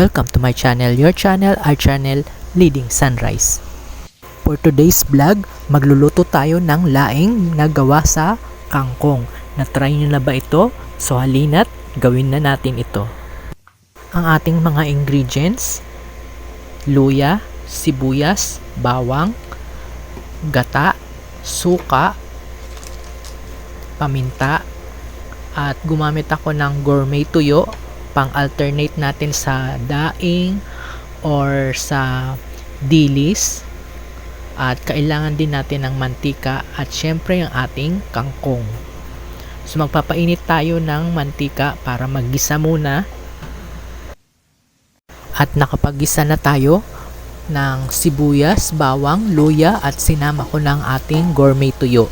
Welcome to my channel, your channel, our channel, Leading Sunrise. For today's vlog, magluluto tayo ng laing na gawa sa kangkong. Na-try nyo na ba ito? So halina't gawin na natin ito. Ang ating mga ingredients: luya, sibuyas, bawang, gata, suka, paminta, at gumamit ako ng gourmet tuyo pang-alternate natin sa daing or sa dilis. At kailangan din natin ng mantika at syempre ang ating kangkong. So magpapainit tayo ng mantika para maggisa muna. At nakapaggisa na tayo ng sibuyas, bawang, luya at sinama ko ng ating gourmet tuyo.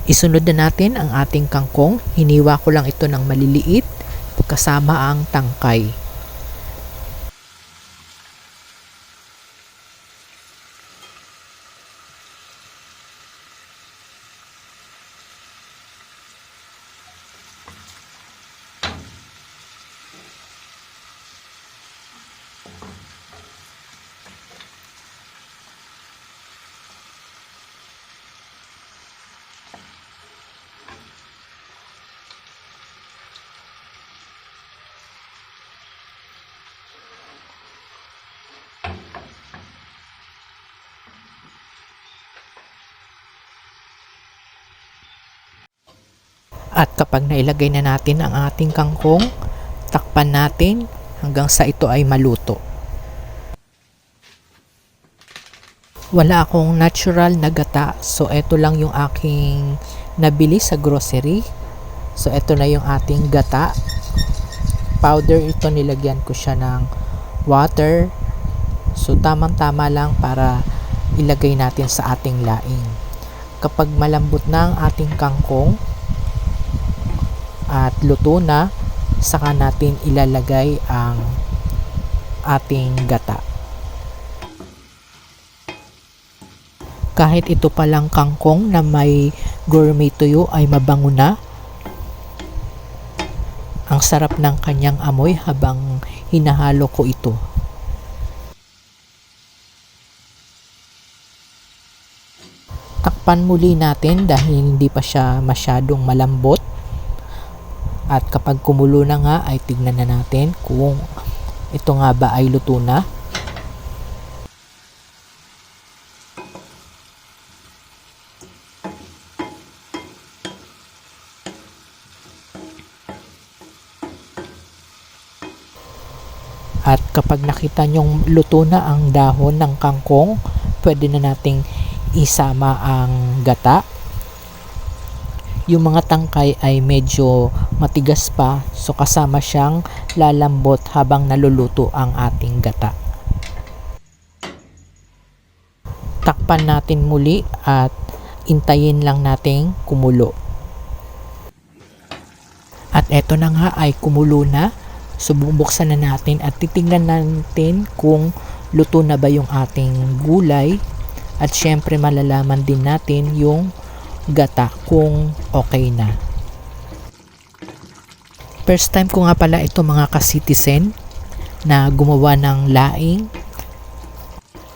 Isunod na natin ang ating kangkong. Hiniwa ko lang ito ng maliliit kasama ang tangkay. At kapag nailagay na natin ang ating kangkong, takpan natin hanggang sa ito ay maluto. Wala akong natural na gata, so ito lang yung aking nabili sa grocery. So ito na yung ating gata. Powder ito, nilagyan ko siya ng water. So tamang-tama lang para ilagay natin sa ating laing. Kapag malambot na ang ating kangkong at luto na, saka natin ilalagay ang ating gata. Kahit ito palang kangkong na may gourmet tuyo ay mabango na. Ang sarap ng kanyang amoy habang hinahalo ko ito. Takpan muli natin dahil hindi pa siya masyadong malambot. At kapag kumulo na nga ay tignan na natin kung ito nga ba ay luto na. At kapag nakita nyong luto na ang dahon ng kangkong, pwede na nating isama ang gata. Yung mga tangkay ay medyo matigas pa, so kasama siyang lalambot habang naluluto ang ating gata. Takpan natin muli at intayin lang nating kumulo. At eto na nga ay kumulo na. So bubuksan na natin at titingnan natin kung luto na ba yung ating gulay. At syempre malalaman din natin yung gata kung okay na. First time ko nga pala ito mga ka-citizen na gumawa ng laing,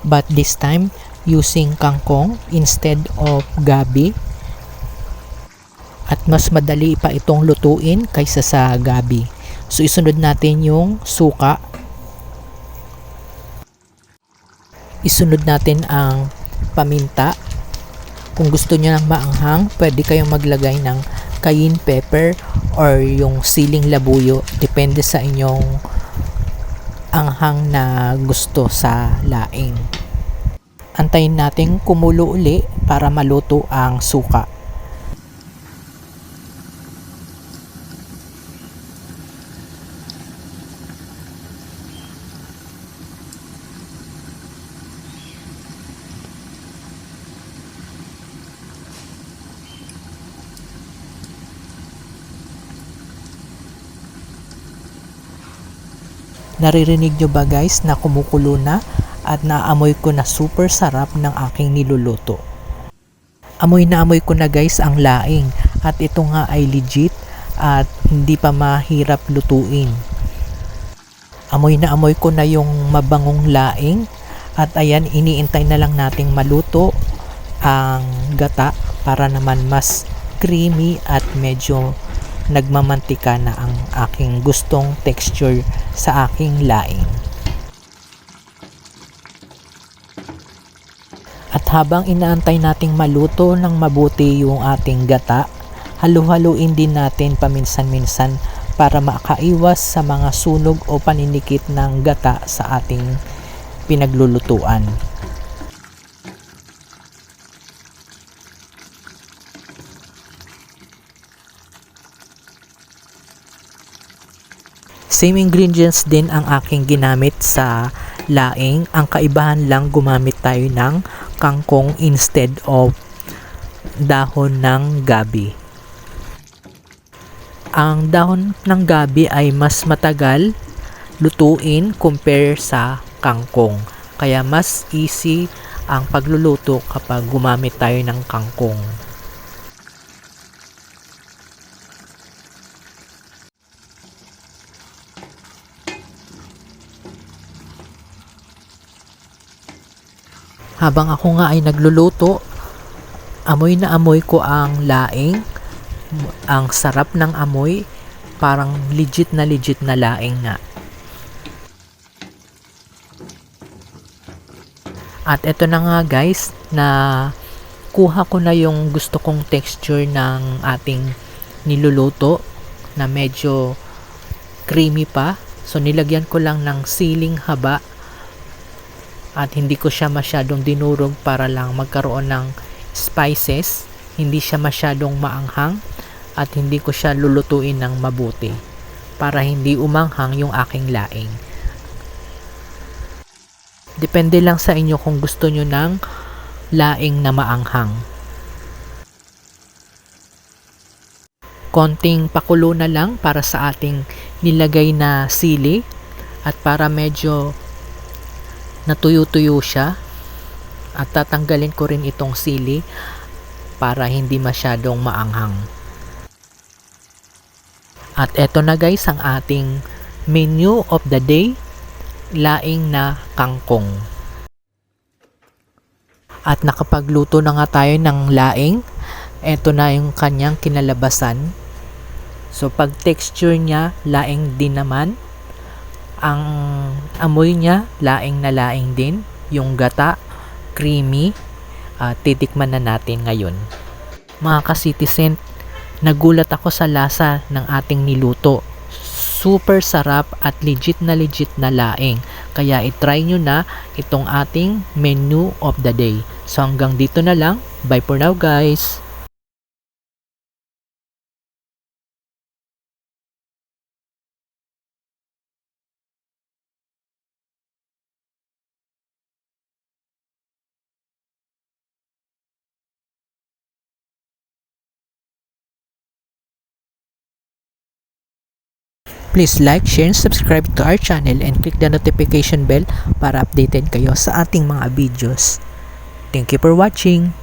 but this time using kangkong instead of gabi. At mas madali pa itong lutuin kaysa sa gabi. So isunod natin yung suka. Isunod natin ang paminta. Kung gusto nyo ng maanghang, pwede kayong maglagay ng cayenne pepper or yung siling labuyo. Depende sa inyong anghang na gusto sa laing. Antayin natin kumulo uli para maluto ang suka. Naririnig nyo ba guys na kumukulo na at naamoy ko na super sarap ng aking niluluto. Amoy na amoy ko na guys ang laing at ito nga ay legit at hindi pa mahirap lutuin. Amoy na amoy ko na yung mabangong laing at ayan, iniintay na lang nating maluto ang gata para naman mas creamy at medyo nagmamantika na ang aking gustong texture sa aking laing. At habang inaantay nating maluto ng mabuti yung ating gata, halu-haluin din natin paminsan-minsan para makaiwas sa mga sunog o paninikit ng gata sa ating pinaglulutuan. Same ingredients din ang aking ginamit sa laing. Ang kaibahan lang, gumamit tayo ng kangkong instead of dahon ng gabi. Ang dahon ng gabi ay mas matagal lutuin compare sa kangkong. Kaya mas easy ang pagluluto kapag gumamit tayo ng kangkong. Habang ako nga ay nagluluto, amoy na amoy ko ang laing. Ang sarap ng amoy, parang legit na laing nga. At eto na nga guys, na kuha ko na yung gusto kong texture ng ating niluluto na medyo creamy pa. So nilagyan ko lang ng siling haba at hindi ko siya masyadong dinurog para lang magkaroon ng spices. Hindi siya masyadong maanghang at hindi ko siya lulutuin ng mabuti para hindi umanghang yung aking laing. Depende lang sa inyo kung gusto nyo ng laing na maanghang. Konting pakulo na lang para sa ating nilagay na sili at para medyo natuyo-tuyo siya, at tatanggalin ko rin itong sili para hindi masyadong maanghang. At eto na guys ang ating menu of the day, laing na kangkong. At nakapagluto na nga tayo ng laing. Eto na yung kanyang kinalabasan. So pag texture niya, laing din naman. Ang amoy niya, laing na laing din. Yung gata, creamy. Titikman na natin ngayon. Mga ka-citizen, nagulat ako sa lasa ng ating niluto. Super sarap at legit na laing. Kaya itry nyo na itong ating menu of the day. So hanggang dito na lang. Bye for now guys. Please like, share, and subscribe to our channel and click the notification bell para updated kayo sa ating mga videos. Thank you for watching!